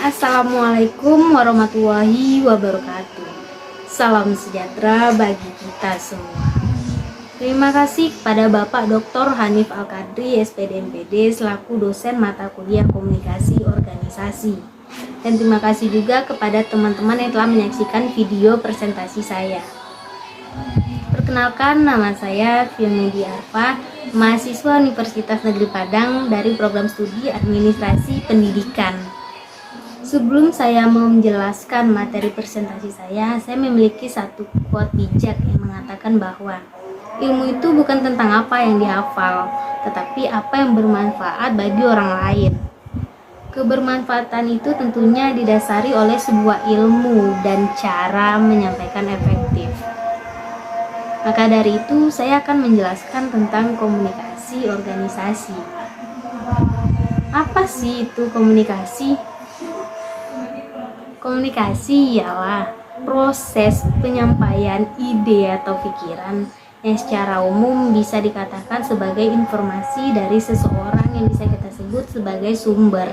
Assalamualaikum warahmatullahi wabarakatuh. Salam sejahtera bagi kita semua. Terima kasih kepada Bapak Dr. Hanif Al-Qadri, SPD MPD, selaku dosen mata kuliah komunikasi organisasi. Dan terima kasih juga kepada teman-teman yang telah menyaksikan video presentasi saya. Perkenalkan, nama saya Fiamedi Arfa, mahasiswa Universitas Negeri Padang dari program studi Administrasi Pendidikan. Sebelum saya mau menjelaskan materi presentasi saya memiliki satu quote bijak yang mengatakan bahwa ilmu itu bukan tentang apa yang dihafal, tetapi apa yang bermanfaat bagi orang lain. Kebermanfaatan itu tentunya didasari oleh sebuah ilmu dan cara menyampaikan efektif. Maka dari itu, saya akan menjelaskan tentang komunikasi organisasi. Apa sih itu komunikasi? Komunikasi ialah proses penyampaian ide atau pikiran yang secara umum bisa dikatakan sebagai informasi dari seseorang yang bisa kita sebut sebagai sumber.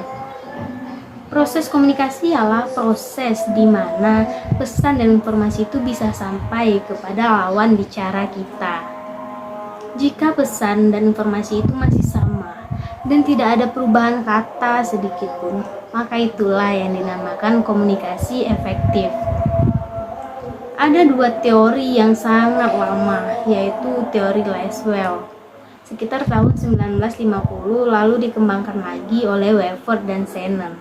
Proses komunikasi ialah proses di mana pesan dan informasi itu bisa sampai kepada lawan bicara kita. Jika pesan dan informasi itu masih sama dan tidak ada perubahan kata sedikit pun, maka itulah yang dinamakan komunikasi efektif. Ada dua teori yang sangat lama, yaitu teori Lasswell sekitar tahun 1950, lalu dikembangkan lagi oleh Wever dan Shannon.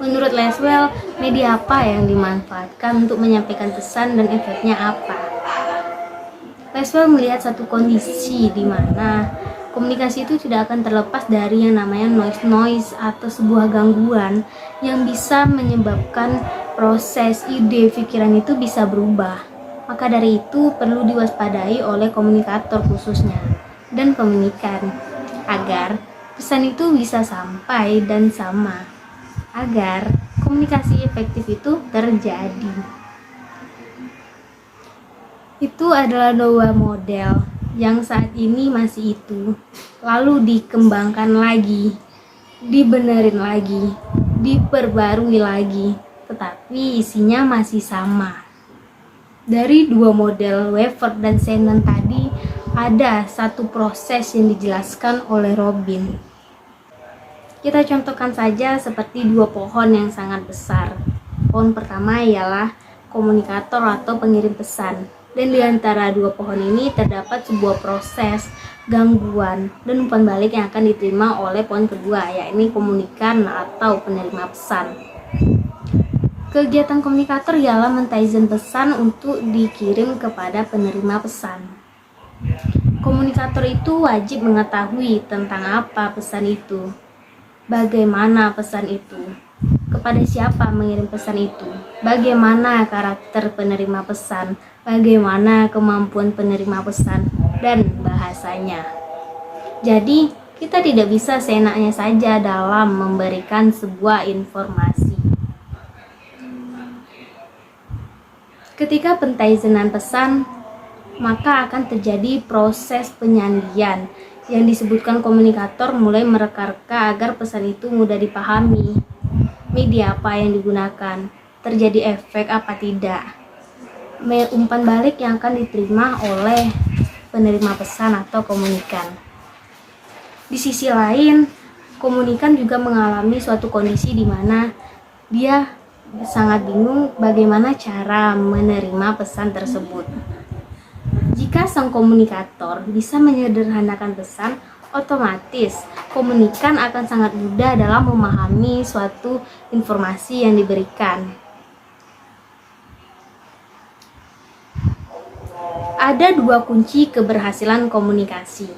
Menurut Lasswell, media apa yang dimanfaatkan untuk menyampaikan pesan dan efeknya apa? Lasswell melihat satu kondisi di mana komunikasi itu tidak akan terlepas dari yang namanya noise atau sebuah gangguan yang bisa menyebabkan proses ide pikiran itu bisa berubah. Maka dari itu perlu diwaspadai oleh komunikator khususnya dan komunikan agar pesan itu bisa sampai dan sama, agar komunikasi efektif itu terjadi. Itu adalah dua model yang saat ini masih itu, lalu dikembangkan lagi, dibenerin lagi, diperbarui lagi, tetapi isinya masih sama. Dari dua model Wever dan Shannon tadi, ada satu proses yang dijelaskan oleh Robin. Kita contohkan saja seperti dua pohon yang sangat besar. Pohon pertama ialah komunikator atau pengirim pesan. Dan di antara dua pohon ini terdapat sebuah proses gangguan dan umpan balik yang akan diterima oleh pohon kedua, yakni komunikan atau penerima pesan. Kegiatan komunikator ialah mentaizen pesan untuk dikirim kepada penerima pesan. Komunikator itu wajib mengetahui tentang apa pesan itu, bagaimana pesan itu, kepada siapa mengirim pesan itu, bagaimana karakter penerima pesan, bagaimana kemampuan penerima pesan, dan bahasanya. Jadi, kita tidak bisa seenaknya saja dalam memberikan sebuah informasi. Ketika pentaizenan pesan, maka akan terjadi proses penyandian yang disebutkan komunikator mulai mereka-reka agar pesan itu mudah dipahami. Media apa yang digunakan, terjadi efek apa tidak, umpan balik yang akan diterima oleh penerima pesan atau komunikan. Di sisi lain, komunikan juga mengalami suatu kondisi di mana dia sangat bingung bagaimana cara menerima pesan tersebut. Jika sang komunikator bisa menyederhanakan pesan, otomatis komunikan akan sangat mudah dalam memahami suatu informasi yang diberikan. Ada dua kunci keberhasilan komunikasi.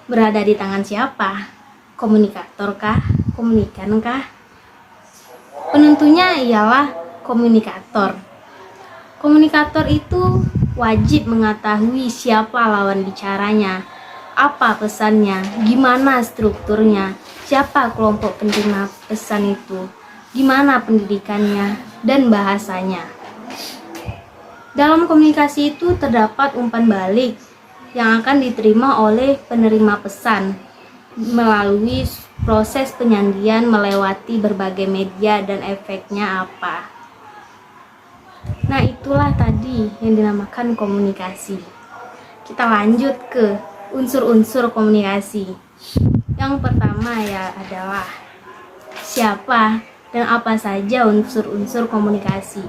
Berada di tangan siapa? Komunikator kah? Komunikan kah? Penentunya ialah komunikator. Komunikator itu wajib mengetahui siapa lawan bicaranya, apa pesannya, gimana strukturnya, siapa kelompok penerima pesan itu, gimana pendidikannya, dan bahasanya. Dalam komunikasi itu terdapat umpan balik yang akan diterima oleh penerima pesan. melalui proses penyajian melewati berbagai media dan efeknya apa. Nah, itulah tadi yang dinamakan komunikasi. Kita lanjut ke unsur-unsur komunikasi. Yang pertama ya adalah siapa dan apa saja unsur-unsur komunikasi.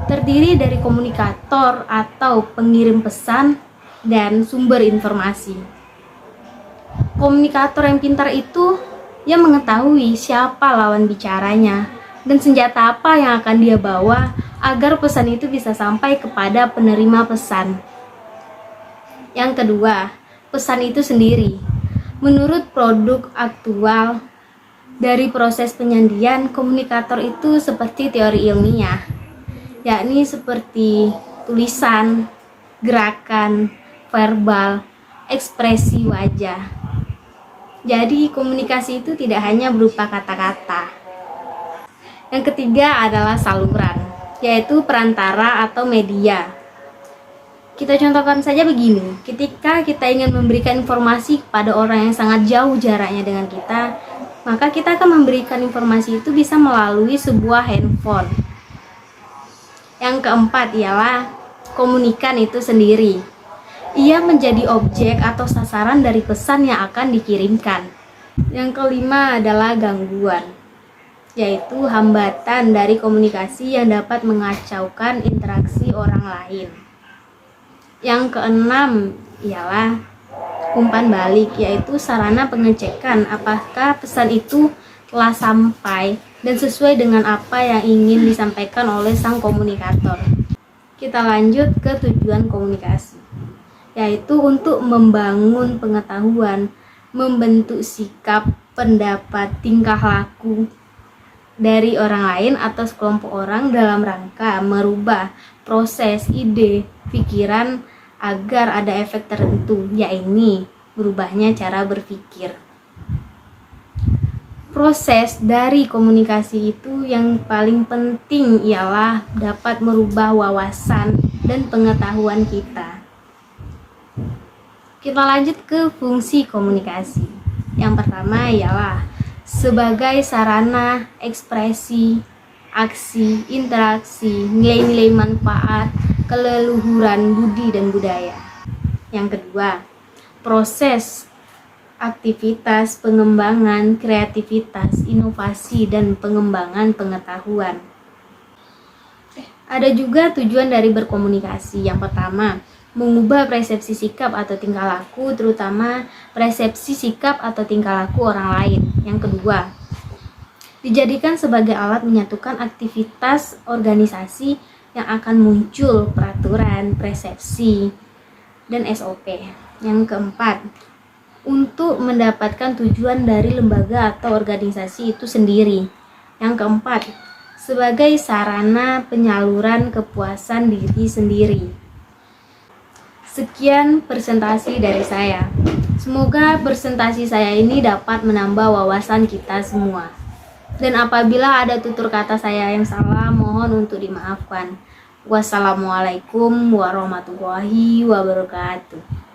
Terdiri dari komunikator atau pengirim pesan dan sumber informasi. Komunikator yang pintar itu yang mengetahui siapa lawan bicaranya dan senjata apa yang akan dia bawa agar pesan itu bisa sampai kepada penerima pesan. Yang kedua, pesan itu sendiri. Menurut produk aktual dari proses penyajian, komunikator itu seperti teori ilmiah, yakni seperti tulisan, gerakan, verbal, ekspresi wajah. Jadi komunikasi itu tidak hanya berupa kata-kata. Yang ketiga adalah saluran, yaitu perantara atau media. Kita contohkan saja begini, ketika kita ingin memberikan informasi kepada orang yang sangat jauh jaraknya dengan kita, maka kita akan memberikan informasi itu bisa melalui sebuah handphone. Yang keempat ialah komunikan itu sendiri. Ia menjadi objek atau sasaran dari pesan yang akan dikirimkan. Yang kelima adalah gangguan, yaitu hambatan dari komunikasi yang dapat mengacaukan interaksi orang lain. Yang keenam ialah umpan balik, yaitu sarana pengecekan apakah pesan itu telah sampai dan sesuai dengan apa yang ingin disampaikan oleh sang komunikator. Kita lanjut ke tujuan komunikasi, yaitu untuk membangun pengetahuan, membentuk sikap, pendapat, tingkah laku dari orang lain atau sekelompok orang dalam rangka merubah proses, ide, pikiran agar ada efek tertentu, yaitu berubahnya cara berpikir. Proses dari komunikasi itu yang paling penting ialah dapat merubah wawasan dan pengetahuan kita. Kita lanjut ke fungsi komunikasi. Yang pertama ialah sebagai sarana ekspresi, aksi, interaksi, nilai-nilai manfaat, keleluhuran budi dan budaya. Yang kedua, proses, aktivitas, pengembangan, kreativitas, inovasi, dan pengembangan pengetahuan. Ada juga tujuan dari berkomunikasi. Yang pertama, mengubah persepsi sikap atau tingkah laku, terutama persepsi sikap atau tingkah laku orang lain. Yang kedua, dijadikan sebagai alat menyatukan aktivitas organisasi yang akan muncul peraturan, persepsi, dan SOP. Yang keempat, untuk mendapatkan tujuan dari lembaga atau organisasi itu sendiri. Yang keempat, sebagai sarana penyaluran kepuasan diri sendiri. Sekian presentasi dari saya. Semoga presentasi saya ini dapat menambah wawasan kita semua. Dan apabila ada tutur kata saya yang salah, mohon untuk dimaafkan. Wassalamualaikum warahmatullahi wabarakatuh.